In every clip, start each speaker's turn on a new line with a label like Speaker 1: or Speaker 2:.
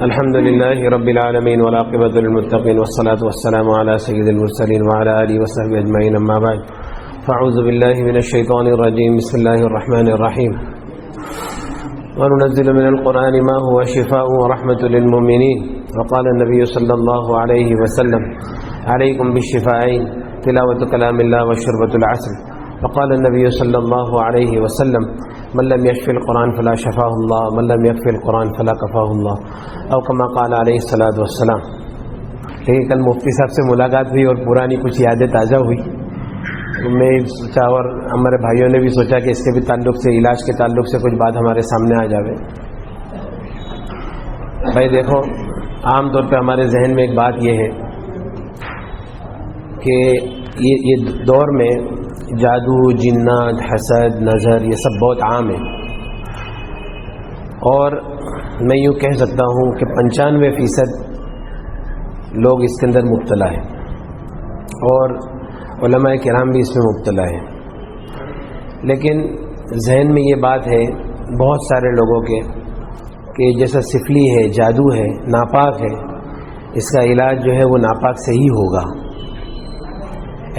Speaker 1: الحمد لله رب العالمين والعاقبة للمتقين والصلاة والسلام على سيد المرسلين وعلى آله وصحبه أجمعين أما بعد فأعوذ بالله من الشيطان الرجيم بسم الله الرحمن الرحيم وننزل من القرآن ما هو شفاء ورحمة للمؤمنين وقال النبي صلى الله عليه وسلم عليكم بالشفاءين تلاوة كلام الله وشربة العسل وقال النبي صلى الله عليه وسلم من لم يشفي القرآن فلا شفاه الله من لم يكفي القرآن فلا كفاه الله او كما قال علیہ الصلوۃ والسلام. لیکن کل مفتی صاحب سے ملاقات ہوئی اور پرانی کچھ یادیں تازہ ہوئی. میں سوچا اور ہمارے بھائیوں نے بھی سوچا کہ اس کے بھی تعلق سے علاج کے تعلق سے کچھ بات ہمارے سامنے آ جاوے. بھائی دیکھو، عام طور پہ ہمارے ذہن میں ایک بات یہ ہے کہ یہ دور میں جادو، جنات، حسد، نظر یہ سب بہت عام ہے، اور میں یوں کہہ سکتا ہوں کہ 95% لوگ اس کے اندر مبتلا ہیں، اور علماء کرام بھی اس میں مبتلا ہیں. لیکن ذہن میں یہ بات ہے بہت سارے لوگوں کے کہ جیسا سفلی ہے، جادو ہے، ناپاک ہے، اس کا علاج جو ہے وہ ناپاک سے ہی ہوگا.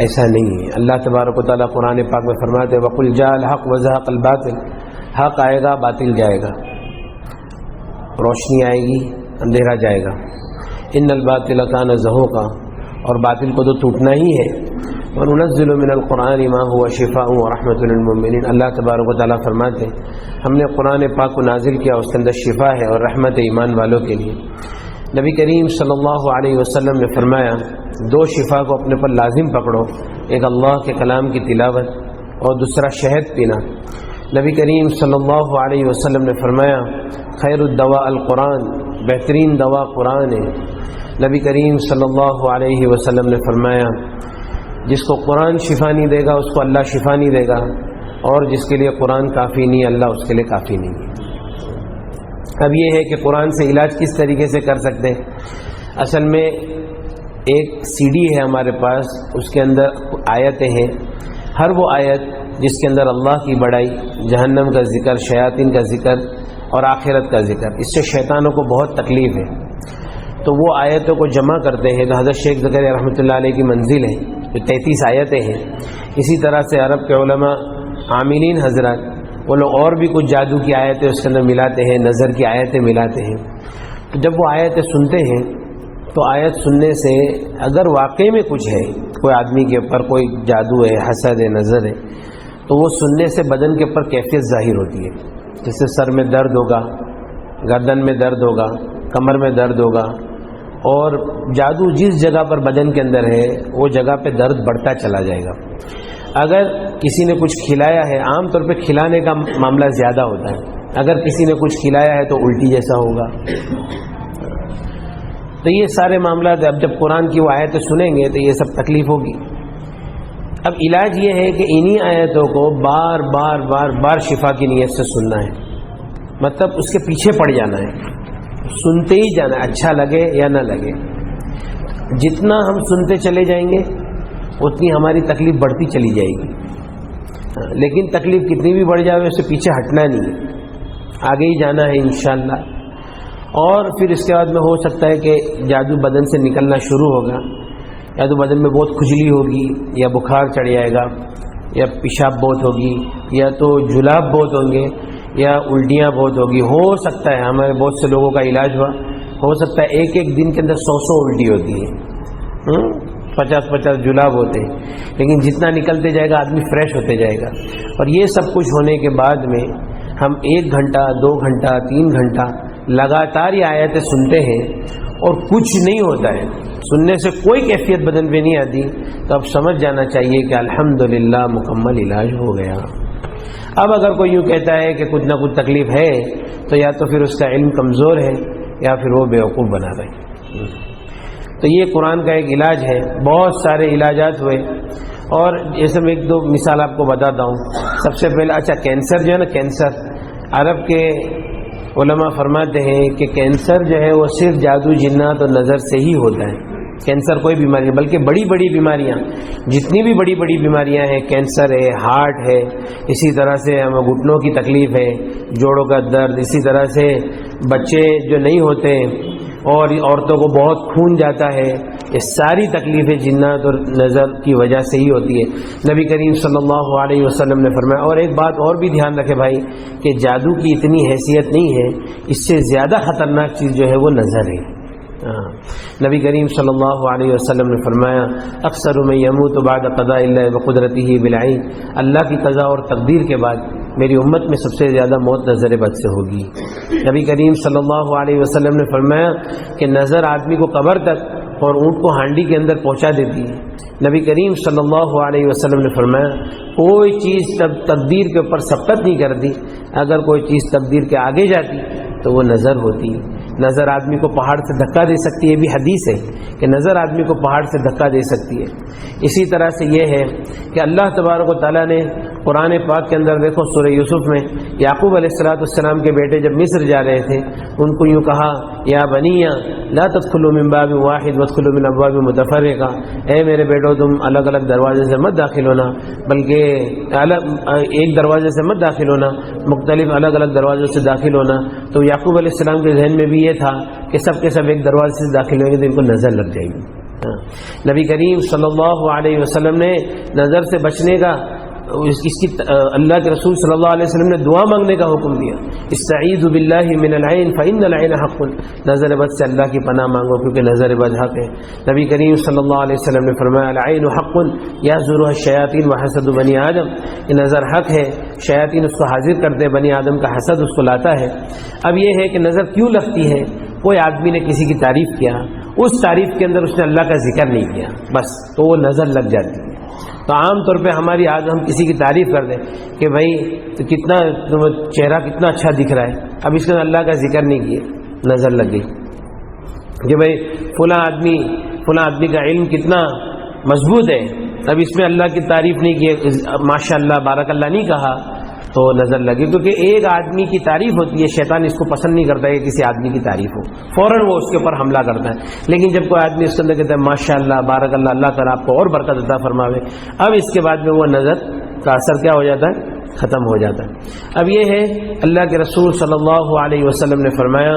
Speaker 1: ایسا نہیں ہے. اللہ تبارک و تعالیٰ قرآن پاک میں فرماتے ہیں وَقُلْ جَاءَ الْحَقُّ وَزَهَقَ الْبَاطِلُ، حق آئے گا، باطل جائے گا، روشنی آئے گی، اندھیرا جائے گا. ان الباطل کان زہوقا، اور باطل کو تو ٹوٹنا ہی ہے. وَنُنَزِّلُ مِنَ الْقُرْآنِ مَا هُوَ شِفَاءٌ وَرَحْمَةٌ لِلْمُؤْمِنِينَ. اللہ تبارک و تعالیٰ فرماتے ہیں ہم نے قرآن پاک کو نازل کیا، اس کے اندر شفا ہے اور رحمت ایمان والوں کے لیے. نبی کریم صلی اللہ علیہ وسلم نے فرمایا دو شفا کو اپنے پر لازم پکڑو، ایک اللہ کے کلام کی تلاوت اور دوسرا شہد پینا. نبی کریم صلی اللہ علیہ وسلم نے فرمایا خیر الدواء القرآن، بہترین دوا قرآن ہے. نبی کریم صلی اللہ علیہ وسلم نے فرمایا جس کو قرآن شفا نہیں دے گا اس کو اللہ شفا نہیں دے گا، اور جس کے لیے قرآن کافی نہیں اللہ اس کے لیے کافی نہیں ہے. اب یہ ہے کہ قرآن سے علاج کس طریقے سے کر سکتے ہیں. اصل میں ایک سی ڈی ہے ہمارے پاس، اس کے اندر آیتیں ہیں. ہر وہ آیت جس کے اندر اللہ کی بڑائی، جہنم کا ذکر، شیاطین کا ذکر اور آخرت کا ذکر، اس سے شیطانوں کو بہت تکلیف ہے. تو وہ آیتوں کو جمع کرتے ہیں. تو حضرت شیخ زکریا رحمۃ اللہ علیہ کی منزل ہے جو 33 آیتیں ہیں. اسی طرح سے عرب کے علماء عاملین حضرات وہ لوگ اور بھی کچھ جادو کی آیتیں اس کے اندر ملاتے ہیں، نظر کی آیتیں ملاتے ہیں. تو جب وہ آیتیں سنتے ہیں تو آیت سننے سے اگر واقعی میں کچھ ہے، کوئی آدمی کے اوپر کوئی جادو ہے، حسد ہے، نظر ہے، تو وہ سننے سے بدن کے اوپر کیفیت ظاہر ہوتی ہے. جیسے سر میں درد ہوگا، گردن میں درد ہوگا، کمر میں درد ہوگا، اور جادو جس جگہ پر بدن کے اندر ہے وہ جگہ پہ درد بڑھتا چلا جائے گا. اگر کسی نے کچھ کھلایا ہے، عام طور پہ کھلانے کا معاملہ زیادہ ہوتا ہے، اگر کسی نے کچھ کھلایا ہے تو الٹی جیسا ہوگا. تو یہ سارے معاملات اب جب قرآن کی وہ آیتیں سنیں گے تو یہ سب تکلیف ہوگی. اب علاج یہ ہے کہ انہی آیتوں کو بار بار بار بار شفا کی نیت سے سننا ہے. مطلب اس کے پیچھے پڑ جانا ہے، سنتے ہی جانا ہے، اچھا لگے یا نہ لگے. جتنا ہم سنتے چلے جائیں گے اتنی ہماری تکلیف بڑھتی چلی جائے گی. لیکن تکلیف کتنی بھی بڑھ جائے اس سے پیچھے ہٹنا نہیں ہے، آگے ہی جانا ہے انشاءاللہ. اور پھر اس کے بعد میں ہو سکتا ہے کہ جادو بدن سے نکلنا شروع ہوگا، یا تو بدن میں بہت کھجلی ہوگی، یا بخار چڑھ جائے گا، یا پیشاب بہت ہوگی، یا تو جلاب بہت ہوں گے، یا الٹیاں بہت ہوگی. ہو سکتا ہے ہمارے بہت سے لوگوں کا علاج ہو سکتا ہے ایک ایک دن کے اندر 100 الٹی ہوتی ہے، 50 جلاب ہوتے ہیں. لیکن جتنا نکلتے جائے گا آدمی فریش ہوتے جائے گا. اور یہ سب کچھ ہونے کے بعد میں ہم 1 گھنٹہ 2 گھنٹہ 3 گھنٹہ لگاتار یہ آیتیں سنتے ہیں اور کچھ نہیں ہوتا ہے، سننے سے کوئی کیفیت بدن پہ نہیں آتی، تو اب سمجھ جانا چاہیے کہ الحمدللہ مکمل علاج ہو گیا. اب اگر کوئی یوں کہتا ہے کہ کچھ نہ کچھ تکلیف ہے تو یا تو پھر اس کا علم کمزور ہے یا پھر وہ بیوقوف بنا رہے. تو یہ قرآن کا ایک علاج ہے. بہت سارے علاجات ہوئے، اور جیسے میں 1-2 مثال آپ کو بتاتا ہوں. سب سے پہلے اچھا کینسر جو ہے نا، کینسر عرب کے علماء فرماتے ہیں کہ کینسر جو ہے وہ صرف جادو، جنات اور نظر سے ہی ہوتا ہے. کینسر کوئی بیماری نہیں، بلکہ بڑی بڑی بیماریاں، جتنی بھی بڑی بڑی بیماریاں ہیں، کینسر ہے، ہارٹ ہے، اسی طرح سے ہمیں گھٹنوں کی تکلیف ہے، جوڑوں کا درد، اسی طرح سے بچے جو نہیں ہوتے اور عورتوں کو بہت خون جاتا ہے، یہ ساری تکلیفیں جنات اور نظر کی وجہ سے ہی ہوتی ہے۔ نبی کریم صلی اللہ علیہ وسلم نے فرمایا، اور ایک بات اور بھی دھیان رکھے بھائی کہ جادو کی اتنی حیثیت نہیں ہے، اس سے زیادہ خطرناک چیز جو ہے وہ نظر ہے۔ نبی کریم صلی اللہ علیہ وسلم نے فرمایا، اکثر من یموت بعد قضاء اللہ وقدرتہ بالعین، اللہ کی قضا اور تقدیر کے بعد میری امت میں سب سے زیادہ موت نظر بد سے ہوگی۔ نبی کریم صلی اللہ علیہ وسلم نے فرمایا کہ نظر آدمی کو قبر تک اور اونٹ کو ہانڈی کے اندر پہنچا دیتی ہے۔ نبی کریم صلی اللہ علیہ وسلم نے فرمایا کوئی چیز تقدیر کے اوپر سبقت نہیں کرتی، اگر کوئی چیز تقدیر کے آگے جاتی تو وہ نظر ہوتی۔ نظر آدمی کو پہاڑ سے دھکا دے سکتی ہے، یہ بھی حدیث ہے کہ نظر آدمی کو پہاڑ سے دھکا دے سکتی ہے۔ اسی طرح سے یہ ہے کہ اللہ تبارک و تعالیٰ نے قرآن پاک کے اندر دیکھو سورہ یوسف میں یعقوب علیہ السلام کے بیٹے جب مصر جا رہے تھے ان کو یوں کہا، یا بنی لا تدخلوا من باب واحد وادخلوا من ابواب متفرقہ، اے میرے بیٹو تم الگ الگ دروازے سے مت داخل ہونا، بلکہ ایک دروازے سے مت داخل ہونا، مختلف الگ الگ دروازوں سے داخل ہونا۔ تو یعقوب علیہ السلام کے ذہن میں بھی یہ تھا کہ سب کے سب ایک دروازے سے داخل ہوئیں گے تو ان کو نظر لگ جائے گی۔ نبی کریم صلی اللہ علیہ وسلم نے نظر سے بچنے کا اس کی اللہ کے رسول صلی اللہ علیہ وسلم نے دعا مانگنے کا حکم دیا، استعیذ باللہ من العین فإن العین حق، نظر بد سے اللہ کی پناہ مانگو کیونکہ نظر بد حق ہے۔ نبی کریم صلی اللہ علیہ وسلم نے فرمایا العین حق یحضرها الشیاطین وحسد بنی آدم، یہ نظر حق ہے، شیاطین اس کو حاضر کرتے، بنی آدم کا حسد اس کو لاتا ہے۔ اب یہ ہے کہ نظر کیوں لگتی ہے؟ کوئی آدمی نے کسی کی تعریف کیا، اس تعریف کے اندر اس نے اللہ کا ذکر نہیں کیا، بس تو وہ نظر لگ جاتی ہے۔ تو عام طور پہ ہماری آج ہم کسی کی تعریف کر دیں کہ بھائی تو کتنا چہرہ کتنا اچھا دکھ رہا ہے، اب اس نے اللہ کا ذکر نہیں کیا، نظر لگ گئی کہ بھائی فلاں آدمی کا علم کتنا مضبوط ہے، اب اس میں اللہ کی تعریف نہیں کی، ماشاء اللہ بارک اللہ نہیں کہا تو نظر لگی، کیونکہ ایک آدمی کی تعریف ہوتی ہے، شیطان اس کو پسند نہیں کرتا ہے کہ کسی آدمی کی تعریف ہو، فوراً وہ اس کے اوپر حملہ کرتا ہے۔ لیکن جب کوئی آدمی اس کے اندر کہتا ہے ماشاء اللہ بارک اللہ، اللہ تعالیٰ آپ کو اور برکت عطا فرماوے، اب اس کے بعد میں وہ نظر کا اثر کیا ہو جاتا ہے؟ ختم ہو جاتا ہے۔ اب یہ ہے اللہ کے رسول صلی اللہ علیہ وسلم نے فرمایا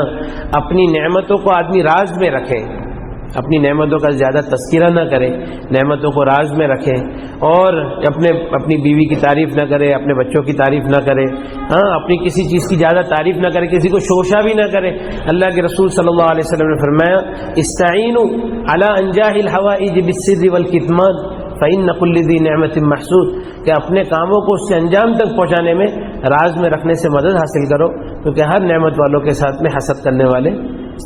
Speaker 1: اپنی نعمتوں کو آدمی راز میں رکھے، اپنی نعمتوں کا زیادہ تذکرہ نہ کرے، نعمتوں کو راز میں رکھے، اور اپنی بیوی کی تعریف نہ کرے، اپنے بچوں کی تعریف نہ کرے، اپنی کسی چیز کی زیادہ تعریف نہ کرے، کسی کو شوشہ بھی نہ کرے۔ اللہ کے رسول صلی اللہ علیہ وسلم نے فرمایا استعینوا علی انجاح الحوائج بالسر والکتمان فإن كل ذی نعمت محسود، کہ اپنے کاموں کو اس سے انجام تک پہنچانے میں راز میں رکھنے سے مدد حاصل کرو، کیونکہ ہر نعمت والوں کے ساتھ میں حسد کرنے والے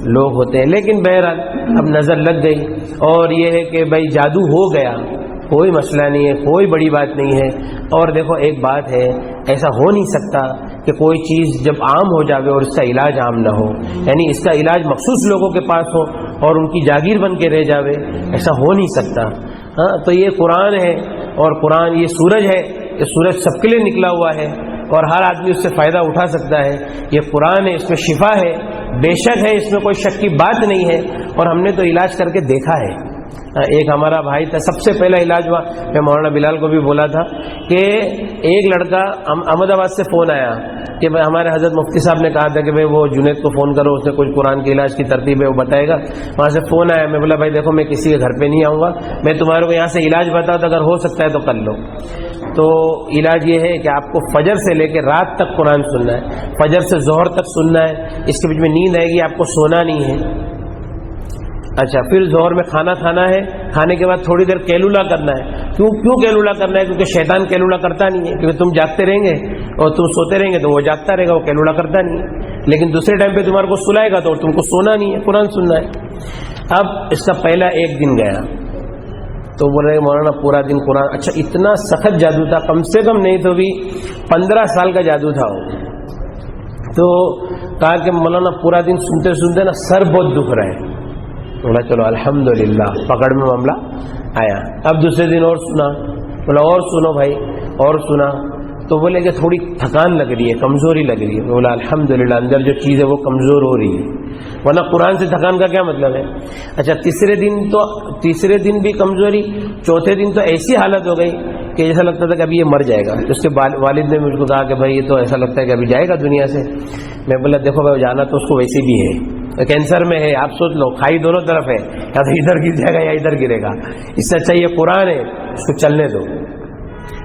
Speaker 1: لوگ ہوتے ہیں۔ لیکن بہرحال اب نظر لگ گئی، اور یہ ہے کہ بھائی جادو ہو گیا، کوئی مسئلہ نہیں ہے، کوئی بڑی بات نہیں ہے۔ اور دیکھو ایک بات ہے، ایسا ہو نہیں سکتا کہ کوئی چیز جب عام ہو جاوے اور اس کا علاج عام نہ ہو، یعنی اس کا علاج مخصوص لوگوں کے پاس ہو اور ان کی جاگیر بن کے رہ جاوے، ایسا ہو نہیں سکتا۔ تو یہ قرآن ہے، اور قرآن یہ سورج ہے، یہ سورج سب کے لیے نکلا ہوا ہے اور ہر آدمی اس سے فائدہ اٹھا سکتا ہے۔ یہ قرآن ہے، اس میں شفا ہے، بے شک ہے، اس میں کوئی شک کی بات نہیں ہے، اور ہم نے تو علاج کر کے دیکھا ہے۔ ایک ہمارا بھائی تھا، سب سے پہلا علاج ہوا، میں مولانا بلال کو بھی بولا تھا کہ ایک لڑکا احمد آباد سے فون آیا کہ ہمارے حضرت مفتی صاحب نے کہا تھا کہ بھائی وہ جنید کو فون کرو، اس نے کچھ قرآن کے علاج کی ترتیب ہے وہ بتائے گا۔ وہاں سے فون آیا، میں بولا بھائی دیکھو میں کسی کے گھر پہ نہیں آؤں گا، میں تمہارے کو یہاں سے علاج بتاؤ تو اگر ہو سکتا ہے تو کر لو۔ تو علاج یہ ہے کہ آپ کو فجر سے لے کے رات تک قرآن سننا ہے، فجر سے ظہر تک سننا ہے، اس کے بیچ میں نیند آئے گی، آپ کو سونا نہیں ہے۔ اچھا، پھر ظہر میں کھانا کھانا ہے، کھانے کے بعد تھوڑی دیر کیلولا کرنا ہے۔ کیوں کیلولا کرنا ہے؟ کیونکہ شیطان کیلولا کرتا نہیں ہے، کیونکہ تم جاگتے رہیں گے اور تم سوتے رہیں گے تو وہ جاگتا رہے گا، وہ کیلولا کرتا نہیں ہے۔ لیکن دوسرے ٹائم پہ تمہارے کو سلائے گا تو تم کو سونا نہیں ہے، قرآن سننا ہے۔ اب اس کا پہلا ایک دن گیا تو بول رہے مولانا پورا دن قرآن، اچھا اتنا سخت جادو تھا، کم سے کم نہیں تو بھی 15 سال کا جادو تھا وہ۔ تو کہا کہ مولانا پورا دن سنتے سنتے نا سر بہت دکھ رہا ہے۔ بولا چلو الحمدللہ، پکڑ میں معاملہ آیا۔ اب دوسرے دن اور سنا، بولا اور سنو بھائی، اور سنا تو بولے کہ تھوڑی تھکان لگ رہی ہے، کمزوری لگ رہی ہے۔ بولا الحمدللہ، اندر جو چیز ہے وہ کمزور ہو رہی ہے، ورنہ قرآن سے تھکان کا کیا مطلب ہے؟ اچھا، تیسرے دن بھی کمزوری، چوتھے دن تو ایسی حالت ہو گئی کہ ایسا لگتا تھا کہ ابھی یہ مر جائے گا۔ اس کے والد نے مجھ کو کہا کہ بھائی یہ تو ایسا لگتا ہے کہ ابھی جائے گا دنیا سے۔ میں بولا دیکھو بھائی جانا تو اس کو ویسے بھی ہے، کینسر میں ہے، آپ سوچ لو کھائی دونوں طرف ہے، یا تو ادھر گر جائے گا یا ادھر گرے گا، اس سے اچھا یہ قرآن ہے اس کو چلنے دو۔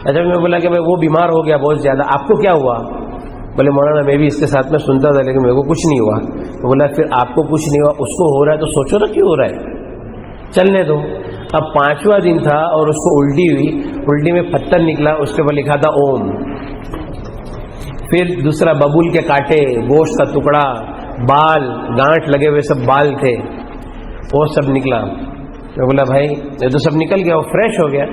Speaker 1: اچھا میں بولا کہ بھائی وہ بیمار ہو گیا بہت زیادہ، آپ کو کیا ہوا؟ بولے مولانا میں بھی اس کے ساتھ میں سنتا تھا لیکن میرے کو کچھ نہیں ہوا۔ تو بولا پھر آپ کو کچھ نہیں ہوا، اس کو ہو رہا ہے تو سوچو نا کیوں ہو رہا ہے، چلنے دو۔ اب 5واں دن تھا اور اس کو الٹی ہوئی، الٹی میں پتھر نکلا، اس کے اوپر لکھا تھا اوم۔ پھر دوسرا ببول کے کانٹے، گوشت کا ٹکڑا، بال، گانٹھ لگے ہوئے سب بال تھے، وہ سب نکلا۔ میں بولا بھائی یہ تو سب نکل گیا، وہ فریش ہو گیا۔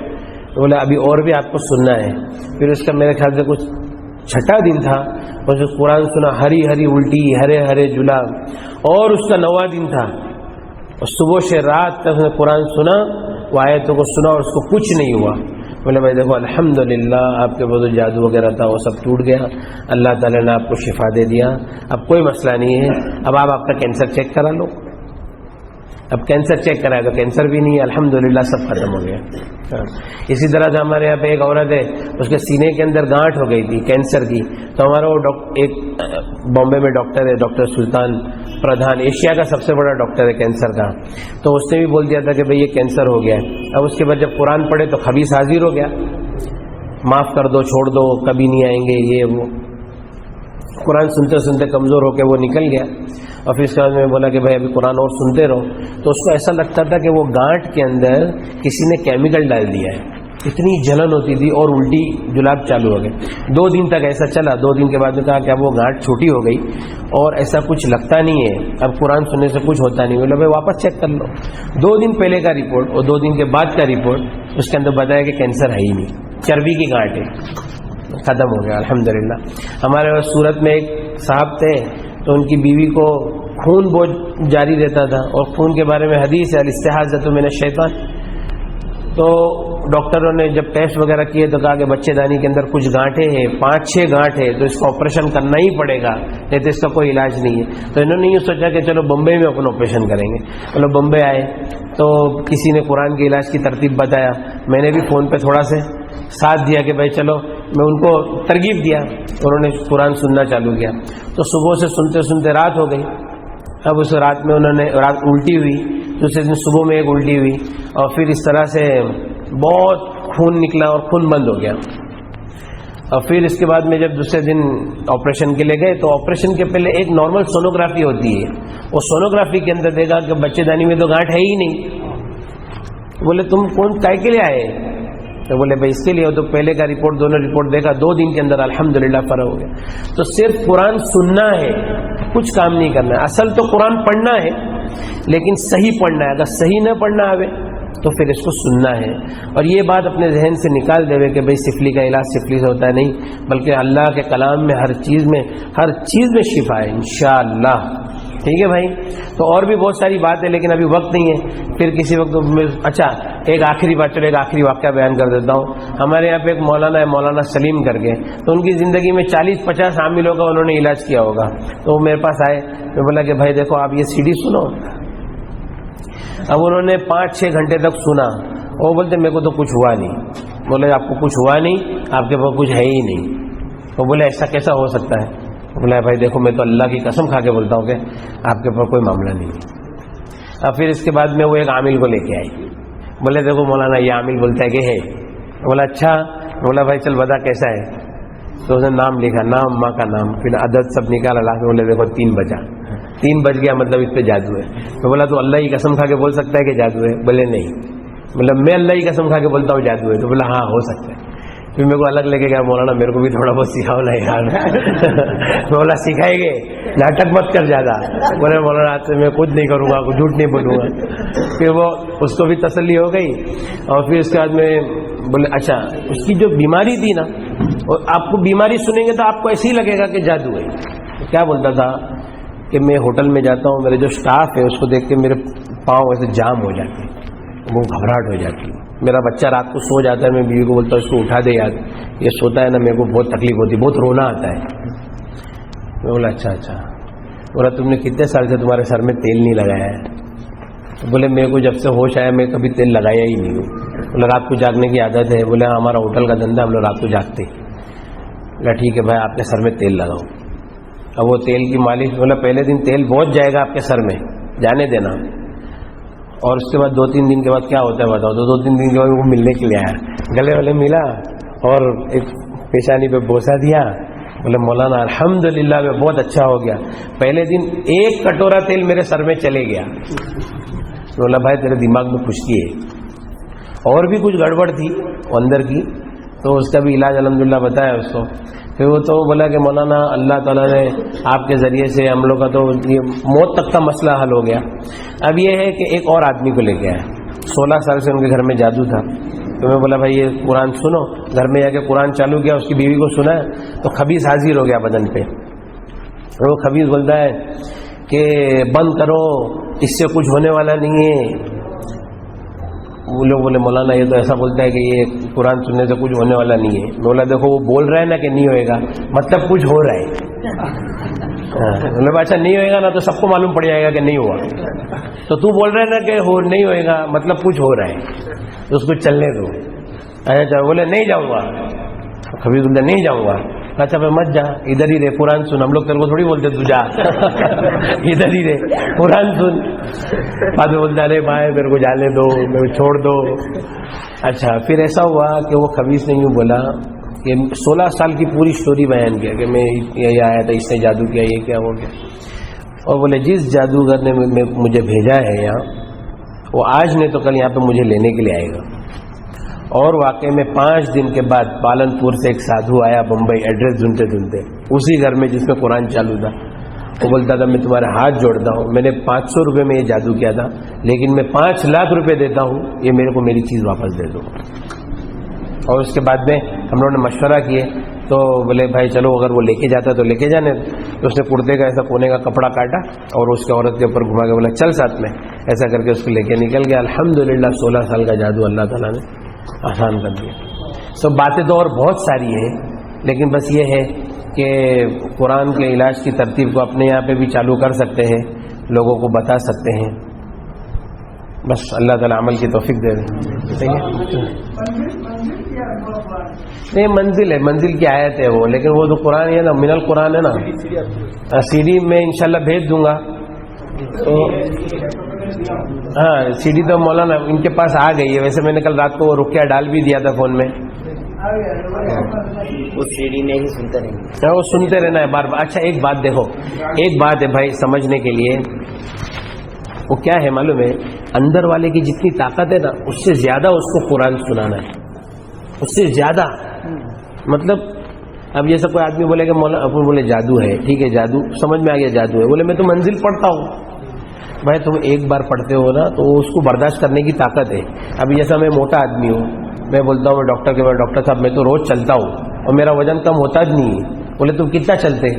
Speaker 1: تو بولا ابھی اور بھی آپ کو سننا ہے۔ پھر اس کا میرے خیال سے کچھ 6واں دن تھا، اور جو قرآن سنا، ہری ہری الٹی، ہرے ہرے جلاب۔ اور اس کا 9واں دن تھا، اور صبح سے رات تک اس نے قرآن سنا، وہ آیتوں کو سنا اور اس کو کچھ نہیں ہوا۔ بولے بھائی دیکھو الحمدللہ آپ کے بہت جادو وغیرہ تھا وہ سب ٹوٹ گیا، اللہ تعالیٰ نے آپ کو شفا دے دیا، اب کوئی مسئلہ نہیں ہے۔ اب آپ کا کینسر چیک کرا لو۔ اب کینسر چیک کرائے تو کینسر بھی نہیں ہے، الحمدللہ سب ختم ہو گیا۔ اسی طرح سے ہمارے یہاں پہ ایک عورت ہے، اس کے سینے کے اندر گانٹھ ہو گئی تھی کینسر کی، تو ہمارا وہ ایک بامبے میں ڈاکٹر ہے، ڈاکٹر سلطان پردھان، ایشیا کا سب سے بڑا ڈاکٹر ہے کینسر کا، تو اس نے بھی بول دیا تھا کہ بھئی یہ کینسر ہو گیا ہے۔ اب اس کے بعد جب قرآن پڑھے تو خبیث حاضر ہو گیا، معاف کر دو، چھوڑ دو، کبھی نہیں آئیں گے، یہ وہ۔ قرآن سنتے سنتے کمزور ہو کے وہ نکل گیا۔ اور پھر اس کے بعد میں بولا کہ بھائی ابھی قرآن اور سنتے رہو، تو اس کو ایسا لگتا تھا کہ وہ گانٹھ کے اندر کسی نے کیمیکل ڈال دیا ہے، اتنی جلن ہوتی تھی اور الٹی جلاب چالو ہو گئے۔ 2 دن تک ایسا چلا، 2 دن کے بعد میں کہا کہ اب وہ گانٹھ چھوٹی ہو گئی اور ایسا کچھ لگتا نہیں ہے، اب قرآن سننے سے کچھ ہوتا نہیں۔ بولا بھائی واپس چیک کر لو۔ 2 دن پہلے کا رپورٹ اور 2 دن کے بعد کا رپورٹ، اس کے اندر بتایا کہ کینسر ہے ہی نہیں، چربی کی گانٹھ ہے، ختم ہو گیا الحمدللہ۔ ہمارے سورت میں ایک صاحب تھے، تو ان کی بیوی کو خون بہت جاری رہتا تھا، اور خون کے بارے میں حدیث ہے الاستحاضۃ من الشیطان۔ تو ڈاکٹروں نے جب ٹیسٹ وغیرہ کیے تو کہا کہ بچے دانی کے اندر کچھ گانٹھیں ہیں، 5-6 گانٹھ ہے، تو اس کا آپریشن کرنا ہی پڑے گا، نہیں تو اس کا کوئی علاج نہیں ہے۔ تو انہوں نے یہ سوچا کہ چلو بمبئی میں اپنا آپریشن کریں گے۔ چلو بمبئی آئے تو کسی نے قرآن کے علاج کی ترتیب بتایا، میں نے بھی فون پہ تھوڑا سے ساتھ دیا کہ بھائی چلو، میں ان کو ترغیب دیا، انہوں نے قرآن سننا چالو کیا۔ تو صبح سے سنتے سنتے رات ہو گئی۔ اب اس رات میں انہوں نے رات الٹی ہوئی، دوسرے دن صبح میں ایک الٹی ہوئی، اور پھر اس طرح سے بہت خون نکلا اور خون بند ہو گیا۔ اور پھر اس کے بعد میں جب دوسرے دن آپریشن کے لیے گئے تو آپریشن کے پہلے ایک نارمل سونوگرافی ہوتی ہے، وہ سونوگرافی کے اندر دیکھا کہ بچے دانی میں تو گانٹھ ہے ہی نہیں۔ بولے تم کون کائے کے لیے آئے؟ تو بولے بھائی اس کے لیے۔ تو پہلے کا رپورٹ، دونوں رپورٹ دیکھا، 2 دن کے اندر الحمدللہ فرق ہو گیا۔ تو صرف قرآن سننا ہے، کچھ کام نہیں کرنا ہے۔ اصل تو قرآن پڑھنا ہے، لیکن صحیح پڑھنا ہے۔ اگر صحیح نہ پڑھنا آوے تو پھر اس کو سننا ہے۔ اور یہ بات اپنے ذہن سے نکال دے کہ بھائی سفلی کا علاج سفلی سے ہوتا ہے، نہیں، بلکہ اللہ کے کلام میں ہر چیز میں شفا ہے انشاءاللہ۔ ٹھیک ہے بھائی، تو اور بھی بہت ساری بات ہے لیکن ابھی وقت نہیں ہے، پھر کسی وقت میں۔ اچھا ایک آخری بات، چلو ایک آخری واقعہ بیان کر دیتا ہوں۔ ہمارے یہاں پہ ایک مولانا ہے، مولانا سلیم کر کے، تو ان کی زندگی میں 40-50 عاملوں کا انہوں نے علاج کیا ہوگا۔ تو وہ میرے پاس آئے، میں بولا کہ بھائی دیکھو آپ یہ سی ڈی سنو۔ اب انہوں نے 5-6 گھنٹے تک سنا، وہ بولتے میرے کو تو کچھ ہوا نہیں۔ بولے آپ کو کچھ ہوا نہیں، آپ کے پاس کچھ ہے ہی نہیں۔ وہ بولے ایسا کیسا ہو سکتا ہے؟ بولا بھائی دیکھو میں تو اللہ کی قسم کھا کے بولتا ہوں کہ آپ کے پاس کوئی معاملہ نہیں ہے۔ اب پھر اس کے بعد میں وہ ایک عامل کو لے کے آئی، بولے دیکھو مولانا یہ عامل بولتا ہے کہ ہے۔ بولا اچھا، بولا بھائی چل بتا کیسا ہے۔ تو اس نے نام لکھا، نام، ماں کا نام، پھر عدد سب نکالا لا کے، بولے دیکھو 3 بجا، 3 بج گیا، مطلب اس پہ جادو ہے۔ تو بولا تو اللہ کی قسم کھا کے بول سکتا ہے کہ جادو ہے؟ بولے نہیں، مطلب میں اللہ کی قسم کھا کے بولتا ہوں جادو ہے۔ تو بولا ہاں ہو سکتا ہے۔ پھر میرے کو الگ لے کے گیا، مولانا میرے کو بھی تھوڑا بہت سکھاؤ نا یار۔ بولا سکھائیں گے، ناٹک مت کر زیادہ۔ بولے مولانا آج سے میں کچھ نہیں کروں گا، جھوٹ نہیں بولوں گا۔ پھر وہ اس کو بھی تسلی ہو گئی، اور پھر اس کے بعد میں بولے اچھا اس کی جو بیماری تھی نا، آپ کو بیماری سنیں گے تو آپ کو ایسے ہی لگے گا کہ جادو ہے۔ کیا بولتا تھا کہ میں ہوٹل میں جاتا ہوں، میرے جو اسٹاف ہے اس کو دیکھ کے میرے پاؤں ایسے جام ہو جاتے ہیں، وہ گھبراہٹ ہو جاتی ہے۔ میرا بچہ رات کو سو جاتا ہے، میں بیوی کو بولتا ہوں اس کو اٹھا دے یار، یہ سوتا ہے نا، میرے کو بہت تکلیف ہوتی ہے، بہت رونا آتا ہے۔ میں بولا اچھا۔ بولا تم نے کتنے سال سے تمہارے سر میں تیل نہیں لگایا ہے؟ بولے میرے کو جب سے ہوش آیا میں کبھی تیل لگایا ہی نہیں ہوں۔ بولا رات کو جاگنے کی عادت ہے؟ بولے ہمارا ہوٹل کا دھندا، ہم لوگ رات کو جاگتے۔ بولا ٹھیک ہے بھائی آپ نے سر میں تیل لگاؤ۔ اب وہ تیل کی مالش، بولا پہلے دن تیل بہت جائے گا آپ کے سر میں، جانے دینا، اور اس کے بعد 2-3 دن کے بعد کیا ہوتا ہے بتاؤ. تو 2-3 دن کے بعد وہ ملنے کے لیے آیا، گلے والے ملا اور ایک پیشانی پہ بوسہ دیا. بولے مولانا الحمدللہ میں بہت اچھا ہو گیا، پہلے دن 1 کٹورا تیل میرے سر میں چلے گیا. بولا بھائی تیرے دماغ میں خشکی ہے، اور بھی کچھ گڑبڑ تھی اندر کی، تو اس کا بھی علاج الحمدللہ بتایا اس کو. پھر وہ تو بولا کہ مولانا اللہ تعالیٰ نے آپ کے ذریعے سے ہم لوگ کا تو یہ موت تک کا مسئلہ حل ہو گیا. اب یہ ہے کہ ایک اور آدمی کو لے کے آیا، 16 سال سے ان کے گھر میں جادو تھا. تو میں بولا بھائی یہ قرآن سنو. گھر میں جا کے قرآن چالو کیا، اس کی بیوی کو سنا ہے تو خبیث حاضر ہو گیا بدن پہ. وہ خبیث بولتا ہے کہ بند کرو، اس سے کچھ ہونے والا نہیں ہے. وہ لوگ بولے مولانا یہ تو ایسا بولتا ہے کہ یہ قرآن سننے سے کچھ ہونے والا نہیں ہے. بولا دیکھو وہ بول رہا ہے نا کہ نہیں ہوئے گا، مطلب کچھ ہو رہا ہے. بولے اچھا نہیں ہوئے گا نا تو سب کو معلوم پڑ جائے گا کہ نہیں ہوا، تو تو بول رہے نا کہ نہیں ہوئے گا مطلب کچھ ہو رہا ہے، تو اس کو چلنے دو. اچھا بولے نہیں جاؤں گا. خبیث بولتا نہیں جاؤں گا. اچھا میں مت جا، ادھر ہی رہے قرآن سن. ہم لوگ تیرے کو تھوڑی بولتے تو جا، ادھر ہی رہے قرآن سن. بعد میں بولتا ارے بھائی میرے کو جانے دو، میرے کو چھوڑ دو. اچھا پھر ایسا ہوا کہ وہ خبیث نے یوں بولا کہ 16 سال کی پوری سٹوری بیان کیا کہ میں یہ آیا تھا، اس نے جادو کیا، یہ کیا ہو گیا. اور بولے جس جادوگر نے مجھے بھیجا ہے یہاں، وہ آج نہیں تو کل یہاں پہ مجھے لینے کے لیے آئے گا. اور واقعی میں 5 دن کے بعد پالن پور سے ایک سادھو آیا بمبئی، ایڈریس ڈھونڈتے ڈھونڈتے اسی گھر میں جس میں قرآن چالو تھا. وہ بولتا تھا میں تمہارے ہاتھ جوڑتا ہوں، میں نے 500 روپے میں یہ جادو کیا تھا، لیکن میں 5 لاکھ روپے دیتا ہوں، یہ میرے کو میری چیز واپس دے دو. اور اس کے بعد میں ہم لوگوں نے مشورہ کیے تو بولے بھائی چلو اگر وہ لے کے جاتا تو لے کے جانے. تو اس نے کرتے کا ایسا کونے کا کپڑا کاٹا اور اس کے عورت کے اوپر گھما کے بولا چل ساتھ میں، ایسا کر کے اس کو لے کے نکل گیا. الحمدللہ 16 سال کا جادو اللہ تعالیٰ نے آسان کر دیا. سب باتیں تو اور بہت ساری ہیں، لیکن بس یہ ہے کہ قرآن کے علاج کی ترتیب کو اپنے یہاں پہ بھی چالو کر سکتے ہیں، لوگوں کو بتا سکتے ہیں. بس اللہ تعالیٰ عمل کی توفیق دے دے. نہیں منزل ہے، منزل کی آیت ہے وہ، لیکن وہ جو قرآن ہے نا، من القرآن ہے نا، سی ڈی میں انشاءاللہ بھیج دوں گا. تو ہاں سی ڈی تو مولانا ان کے پاس آ گئی ہے. ویسے میں نے کل رات کو وہ رکیا ڈال بھی دیا تھا فون میں،
Speaker 2: اس سی ڈی میں ہی سنتے رہیں،
Speaker 1: وہ سنتے رہنا ہے بار بار. اچھا ایک بات دیکھو، ایک بات ہے بھائی سمجھنے کے لیے، وہ کیا ہے معلوم ہے، اندر والے کی جتنی طاقت ہے نا اس سے زیادہ اس کو قرآن سنانا ہے، اس سے زیادہ. مطلب اب جیسا کوئی آدمی بولے کہ مولانا اپن بولے جادو ہے، ٹھیک ہے جادو سمجھ میں آ گیا جادو ہے، بولے میں تو منزل پڑھتا ہوں. بھائی تم ایک بار پڑھتے ہو نا تو اس کو برداشت کرنے کی طاقت ہے. ابھی جیسا میں موٹا آدمی ہوں، میں بولتا ہوں میں ڈاکٹر کے بعد ڈاکٹر صاحب میں تو روز چلتا ہوں اور میرا وزن کم ہوتا بھی نہیں ہے. بولے تم کتنا چلتے؟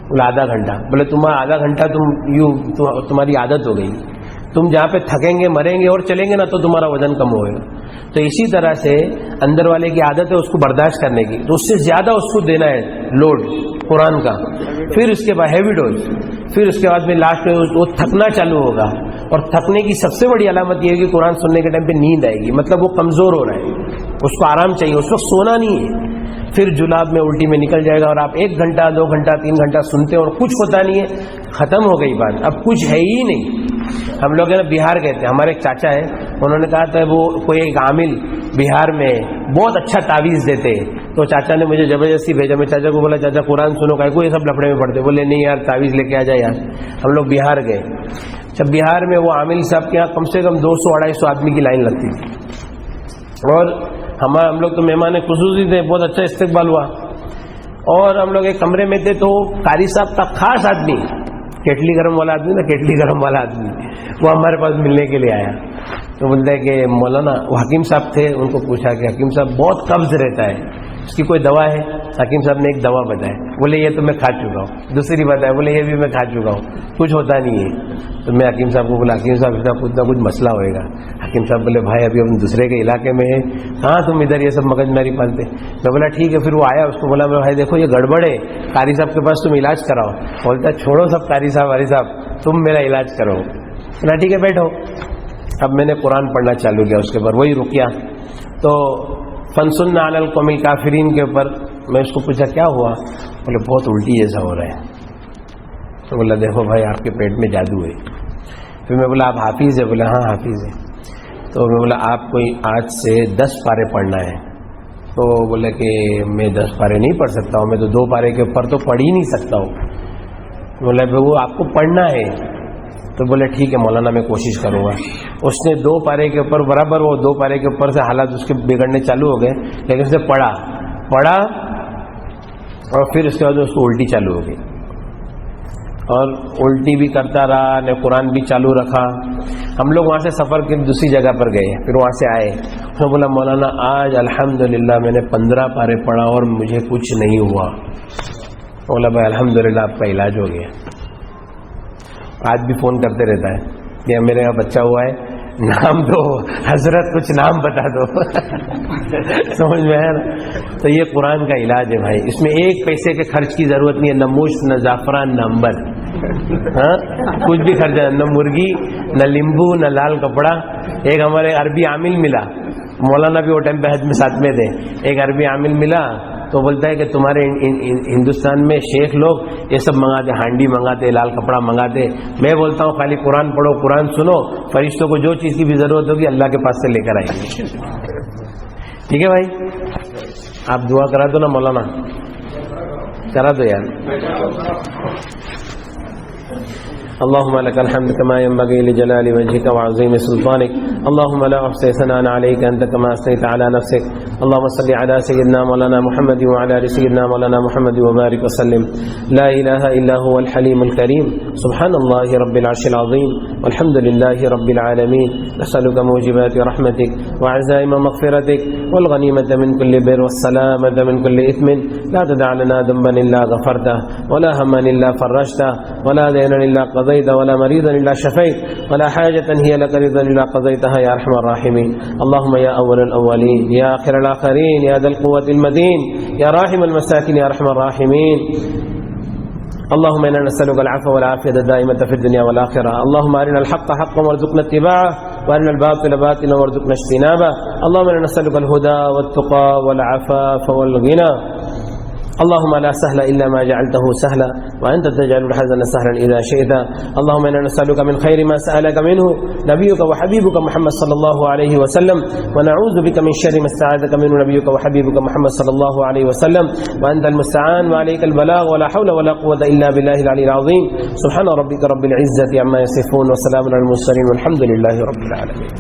Speaker 1: بولے آدھا گھنٹہ. بولے تمہارا آدھا گھنٹہ تمہاری عادت ہو گئی، تم جہاں پہ تھکیں گے مریں گے اور چلیں گے نا تو تمہارا وزن کم ہوئے گا. تو اسی طرح سے اندر والے کی عادت ہے اس کو برداشت کرنے کی، تو اس سے زیادہ اس کو دینا ہے لوڈ قرآن کا. پھر اس کے بعد ہیوی ڈوز، پھر اس کے بعد میں لاسٹ میں وہ تھکنا چالو ہوگا. اور تھکنے کی سب سے بڑی علامت یہ ہے کہ قرآن سننے کے ٹائم پہ نیند آئے گی، مطلب وہ کمزور ہو رہا ہے، اس کو آرام چاہیے، اس وقت سونا نہیں ہے. پھر جلاب میں الٹی میں نکل جائے گا اور آپ 1 گھنٹہ 2 گھنٹہ 3 گھنٹہ سنتے ہیں اور کچھ ہوتا نہیں ہے. ختم ہو گئی بات، اب کچھ ہے ہی نہیں. ہم لوگ ہے نا بہار گئے تھے، ہمارے ایک چاچا ہے، انہوں نے کہا تھا وہ کوئی ایک عامل بہار میں بہت اچھا تعویذ دیتے، تو چاچا نے مجھے زبردستی بھیجا. میں چاچا کو بولا چاچا قرآن سنو، کا کوئی سب لفڑے میں پڑھتے. بولے نہیں یار تعویذ لے کے آ جائے یار. ہم لوگ بہار گئے. جب بہار میں وہ عامل صاحب کے یہاں کم سے کم 200-250 آدمی کی لائن لگتی تھی، اور ہم لوگ تو مہمان خصوصی تھے، بہت اچھا استقبال ہوا. اور ہم لوگ ایک کمرے میں تھے تو قاری صاحب کا خاص آدمی، کیٹلی گرم والا آدمی نا، کیٹلی گرم والا آدمی، وہ ہمارے پاس ملنے کے لیے آیا. تو بولتا ہے کہ مولانا، وہ حکیم صاحب تھے، ان کو پوچھا کہ حکیم صاحب بہت قبض رہتا ہے، اس کی کوئی دوا ہے؟ حکیم صاحب نے ایک دوا بتایا. بولے یہ تو میں کھا چکا ہوں. دوسری بتایا، بولے یہ بھی میں کھا چکا ہوں، کچھ ہوتا نہیں ہے. تو میں حکیم صاحب کو بولا حکیم صاحب اتنا کچھ مسئلہ ہوئے گا. حکیم صاحب بولے بھائی ابھی ہم دوسرے کے علاقے میں ہیں، ہاں تم ادھر یہ سب مگج ماری پالتے. میں بولا ٹھیک ہے. پھر وہ آیا، اس کو بولا بھائی دیکھو یہ گڑبڑ ہے، قاری صاحب کے پاس تم علاج کراؤ. بولتا چھوڑو سب قاری صاحب تم میرا علاج کرو. بولا ٹھیک ہے بیٹھو. اب میں نے قرآن پڑھنا چالو کیا اس کے اوپر، وہی رکیا. تو فنسن علی القوم الکافرین کے اوپر میں اس کو پوچھا کیا ہوا؟ بولے بہت الٹی جیسا ہو رہا ہے. تو بولا دیکھو بھائی آپ کے پیٹ میں جادو ہے. پھر میں بولا آپ حافظ ہے؟ بولا ہاں حافظ ہے. تو میں بولا آپ کو آج سے 10 پارے پڑھنا ہے. تو بولے کہ میں 10 پارے نہیں پڑھ سکتا ہوں, میں تو 2 پارے کے اوپر تو پڑھ ہی نہیں سکتا ہوں. بولا وہ آپ کو پڑھنا ہے. تو بولے ٹھیک ہے مولانا میں کوشش کروں گا. اس نے 2 پارے کے اوپر برابر وہ 2 پارے کے اوپر سے حالات اس کے بگڑنے چالو ہو گئے, لیکن اس نے پڑھا اور پھر اس کے بعد اس کو الٹی چالو ہو گئی, اور الٹی بھی کرتا رہا نے قرآن بھی چالو رکھا. ہم لوگ وہاں سے سفر کے دوسری جگہ پر گئے, پھر وہاں سے آئے. اس نے بولا مولانا آج الحمدللہ میں نے 15 پارے پڑھا اور مجھے کچھ نہیں ہوا. بولا بھائی الحمدللہ آپ کا علاج ہو گیا. آج بھی فون کرتے رہتا ہے کہ میرے یہاں بچہ ہوا ہے, نام دو حضرت, کچھ نام بتا دو. سمجھ میں ہے نا. تو یہ قرآن کا علاج ہے بھائی, اس میں 1 پیسے کے خرچ کی ضرورت نہیں ہے, نہ مشت نہ زعفران نہ امبر, ہاں کچھ بھی خرچ ہے, نہ مرغی نہ لیمبو نہ لال کپڑا. ایک ہمارے عربی عامل ملا, مولانا بھی وہ ٹائم پہ حج میں ساتھ میں تھے. ایک عربی عامل ملا تو بولتا ہے کہ تمہارے ہندوستان میں شیخ لوگ یہ سب منگاتے, ہانڈی منگاتے, لال کپڑا منگاتے. میں بولتا ہوں خالی قرآن پڑھو, قرآن سنو, فرشتوں کو جو چیز کی بھی ضرورت ہوگی اللہ کے پاس سے لے کر آئیں گے. ٹھیک ہے بھائی, آپ دعا کرا دو نا مولانا, کرا دو یار. اللهم لك الحمد كما ينبغي لجلال وجهك وعظيم سلطانك. اللهم لا أحصي ثناء عليك أنت كما أثنيت على نفسك. اللهم صل على سيدنا مولانا محمد وعلى آل سيدنا مولانا محمد وبارك وسلم. لا إله إلا هو الحليم الكريم. سبحان الله رب العرش العظيم والحمد لله رب العالمين. نسألك موجبات رحمتك وعزائم مغفرتك والغنيمة من كل بر والسلامة من كل إثم. لا تدع لنا ذنبا إلا غفرته ولا هما إلا فرجته ولا دينا إلا قضيت ولا مريضا إلا شفيت ولا حاجة هي لك رضا إلا قضيتها يا أرحم الراحمين. اللهم يا أول الأولين يا آخر الآخرين يا ذا القوة المتين يا راحم المساكين يا أرحم الراحمين. اللهم إنا نسألك العفو والعافية الدائمة في الدنيا والآخرة. اللهم أرنا الحق حقا وارزقنا اتباعه وأرنا الباطل باطلا وارزقنا اجتنابه. اللهم إنا نسألك الهدى والتقى والعفاف والغنى. اللهم لا سهل إلا ما جعلته سهلا وأنت تجعل الحزن سهلا إذا شئت. اللهم إنا نسألك من خير ما سألك منه نبيك وحبيبك محمد صلى الله عليه وسلم, ونعوذ بك من شر ما استعاذك منه نبيك وحبيبك محمد صلى الله عليه وسلم, وأنت المستعان وعليك البلاغ ولا حول ولا قوة إلا بالله العلي العظيم. سبحان ربك رب العزة عما يصفون وسلام على المرسلين والحمد لله رب العالمين.